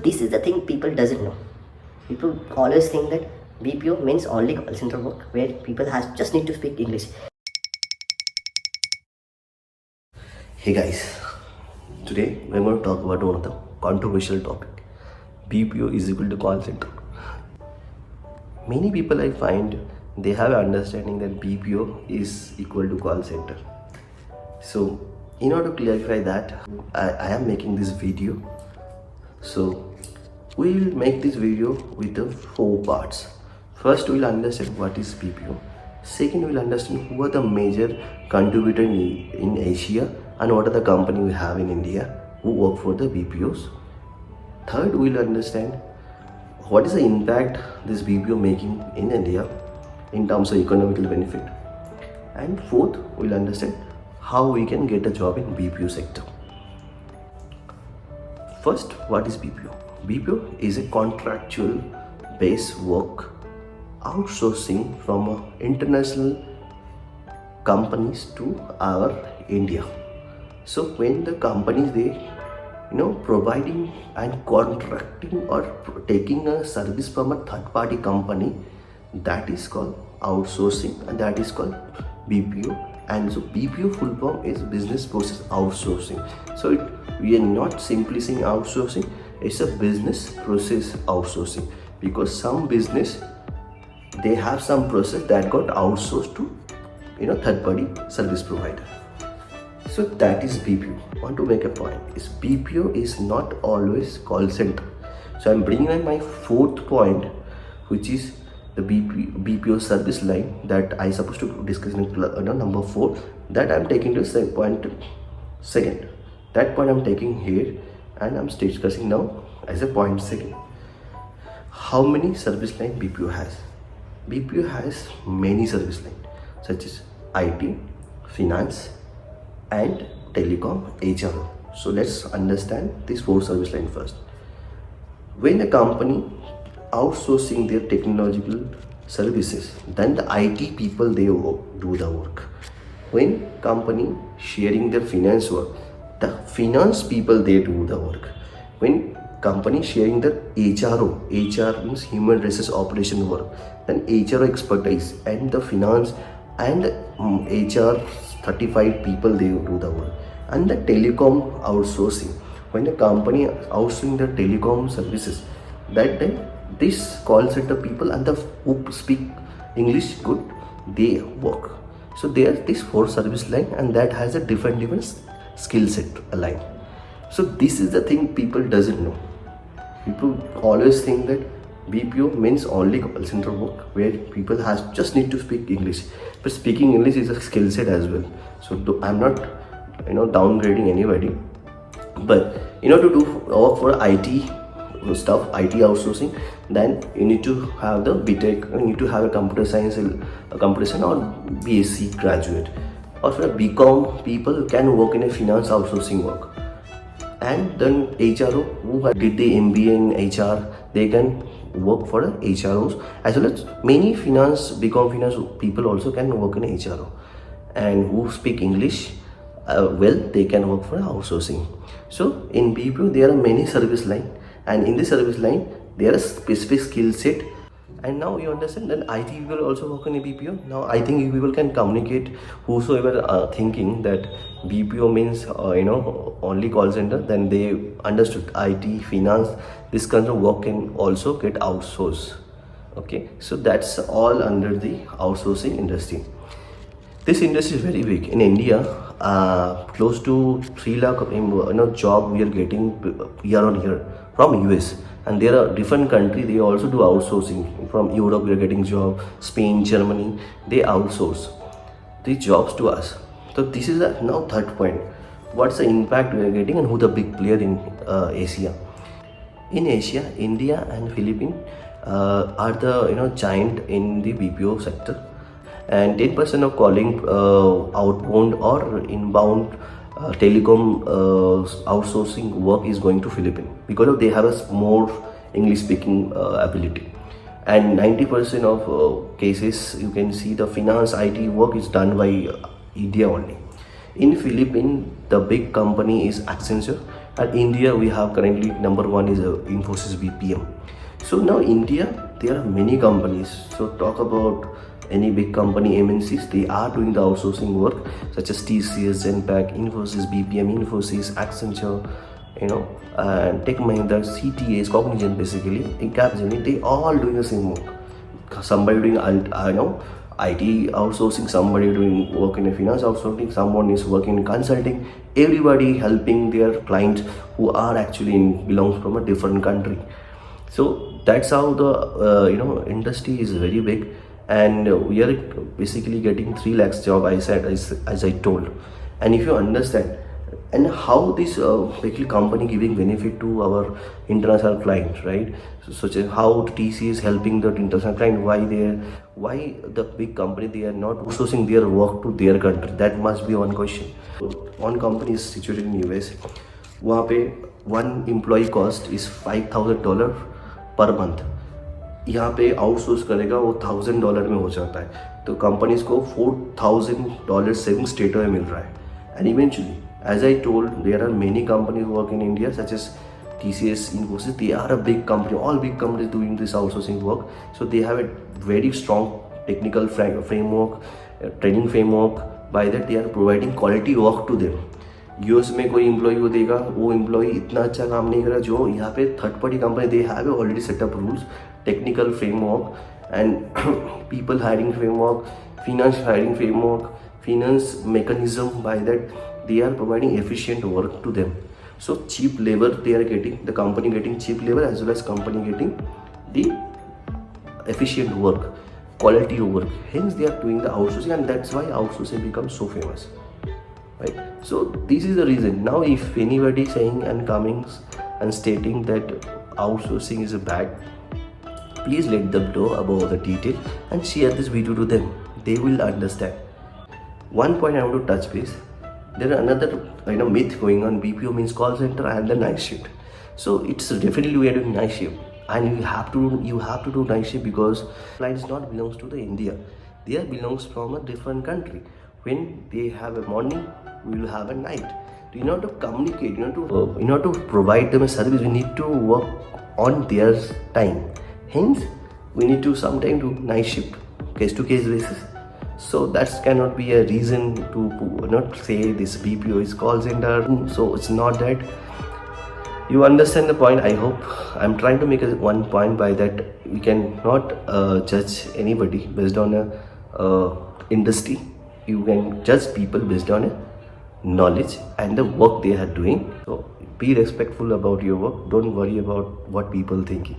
this is the thing people doesn't know. People always think that BPO means only call center work where people just need to speak English. Hey guys, today we're going to talk about one of the controversial topic. BPO is equal to call center. Many people I find they have an understanding that BPO is equal to call center. So in order to clarify that, I am making this video. So we will make this video with the 4 parts. First, we will understand what is BPO. Second, we will understand who are the major contributors in Asia and what are the company we have in India who work for the BPOs. Third, we will understand what is the impact this BPO making in India in terms of economical benefit. And fourth, we will understand how we can get a job in BPO sector. First, what is BPO? BPO is a contractual based work outsourcing from international companies to our India. So when the companies they providing and contracting or taking a service from a third party company, that is called outsourcing and that is called BPO. And so BPO full form is business process outsourcing. So we are not simply saying outsourcing, it's a business process outsourcing, because some business they have some process that got outsourced to third party service provider. So that is BPO. I want to make a point is BPO is not always call center. So I'm bringing in my 4th point, which is the BPO service line that I supposed to discuss in number 4, that I'm taking to say point second. That point I'm taking here and I'm discussing now as a point second. How many service line BPO has? BPO has many service lines such as IT, finance and telecom, HR. So let's understand these 4 service lines first. When a company outsourcing their technological services, then the IT people they do the work. When company sharing their finance work, the finance people they do the work. When company sharing the HR means human resource operation work, then HR expertise and the finance and HR 35 people they do the work. And the telecom outsourcing, when the company outsourcing the telecom services, that time this call center people and the who speak English good, they work. So there are these 4 service line and that has a different skill set aligned. So this is the thing people doesn't know. People always think that BPO means only call center work where people just need to speak English, but speaking English is a skill set as well. So I'm not downgrading anybody, but to do work for IT stuff, IT outsourcing, then you need to have the BTech, you need to have a computer science or BSc graduate, or for a BCom people can work in a finance outsourcing work. And then HRO who did the MBA in HR, they can work for HROs, as well as many BCom finance people also can work in HRO, and who speak English well, they can work for outsourcing. So in BPO there are many service line, and in this service line there are specific skill set. And now you understand that IT people also work in a BPO. Now I think people can communicate whosoever thinking that BPO means only call center, then they understood IT, finance, this kind of work can also get outsourced. Okay, so that's all under the outsourcing industry. This industry is very big in India. Close to 3 lakh job we are getting year on year from US. And there are different countries, they also do outsourcing. From Europe, we are getting job, Spain, Germany, they outsource the jobs to us. So this is now 3rd point. What's the impact we are getting and who the big player in Asia? In Asia, India and Philippines are the giant in the BPO sector. And 10% of calling outbound or inbound telecom outsourcing work is going to Philippines because they have a more English speaking ability. And 90% of cases you can see the finance IT work is done by India only. In Philippines, the big company is Accenture And India, we have currently number one is Infosys BPM. So now India, there are many companies. So talk about any big company MNCs, they are doing the outsourcing work such as TCS, Genpact, Infosys BPM, Infosys, Accenture, and Tech Mahindra, CTAs, Cognizant basically, in Capgemini, they all doing the same work. Somebody doing IT outsourcing, somebody doing work in a finance outsourcing, someone is working in consulting, everybody helping their clients who are actually belongs from a different country. So that's how the industry is very big, and we are basically getting 3 lakhs job, I said, as I told. And if you understand and how this basically company giving benefit to our international clients, right? So, such as how TC is helping the international client, why the big company, they are not outsourcing their work to their country. That must be one question. One company is situated in US, वहाँ पे one employee cost is $5,000 per month. यहाँ पे outsource करेगा वो $1,000 में हो जाता है, तो कंपनीज को $4,000 सेविंग स्टेट में मिल रहा है. And eventually, as I told, there are many companies who work in India such as TCS, Infosys. They are a big company, all big companies doing this outsourcing work. So they have a very strong technical framework, training framework. By that they are providing quality work to them. US में कोई employ को देगा, वो employ इतना अच्छा काम नहीं कर रहा जो यहाँ पे third party company, they have already setup rules, technical framework and people hiring framework, finance hiring framework, finance mechanism. By that they are providing efficient work to them. So cheap labor they are getting, the company getting cheap labor as well as company getting the efficient work, quality work. Hence they are doing the outsourcing, and that's why outsourcing becomes so famous, right? So this is the reason. Now if anybody saying and coming and stating that outsourcing is bad, please let them know about the detail and share this video to them. They will understand. One point I want to touch base. There are another myth going on. BPO means call center and the night shift. So it's definitely we are doing night shift, and you have to do night shift because clients not belongs to the India. They belongs from a different country. When they have a morning, we will have a night. In order to communicate, in order to provide them a service, we need to work on their time. Hence, we need to sometime do night shift, case to case basis. So that cannot be a reason to not say this BPO is call center. So it's not that. You understand the point, I hope. I'm trying to make one point by that. We cannot judge anybody based on a industry. You can judge people based on a knowledge and the work they are doing. So be respectful about your work. Don't worry about what people thinking.